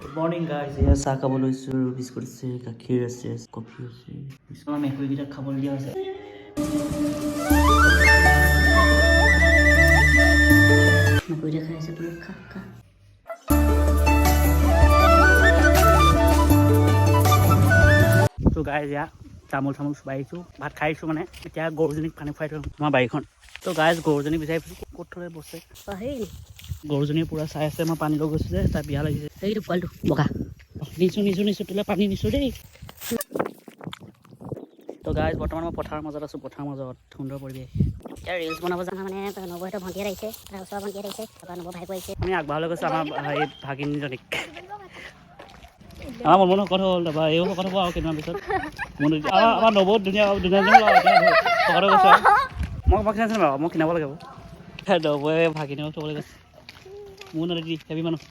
Good morning guys, এয়া চাহ খাব লৈছোঁ, বিস্কুট আছে, গাখীৰ আছে, কফি আছে। বিস্কুট মেকুৰীকেইটাক খাবলৈ দিয়া হৈছে। মেকুৰীটা খাই আছে পুৰা খা খা। তো গাইজ এয়া তামোল চামোল চুবাই আহিছোঁ, ভাত খাই আহিছোঁ মানে। এতিয়া গৰুজনীক পানী খুৱাই থৈ আমাৰ বাৰীখন। তো গাইজ গৰুজনীক বিচাৰি ফুৰিছোঁ, ক'ত থলে বসে গৰুজনী পুৰা চাই আছে। মই পানী লৈ গৈছোঁ যে তাৰ বিয়া লাগিছে। সেইটো পোৱালিটো বগা নিছোঁ তোলে পানী নিছোঁ দেই। তো গাইজ বৰ্তমান মই পথাৰৰ মাজত আছোঁ, পথাৰৰ মাজত সুন্দৰ পৰিৱেশ। এতিয়া ৰিলচ বনাব যাওঁ মানে নবৌহঁতৰ ভণ্টি আহিছে, তাৰ ওচৰৰ ভণ্টি আহিছে, তাৰপৰা নবৌ ভাইকো আহিছে। আমি আগবঢ়ালৈ গৈছোঁ আমাৰ এই ভাগিনীজনীক। আমাৰ মন শকত হ'ল, তাৰপৰা এইও শকত হ'ব আৰু কেইদিনমান পিছত। আমাৰ নবৌত ধুনীয়া গৈছোঁ মই কিনাইছিলোঁ বাৰু, মই কিনাব লাগিব। নবৌৱে ভাগিনীও থ'বলৈ গৈছে। মোৰ নদী হেভি মানুহ।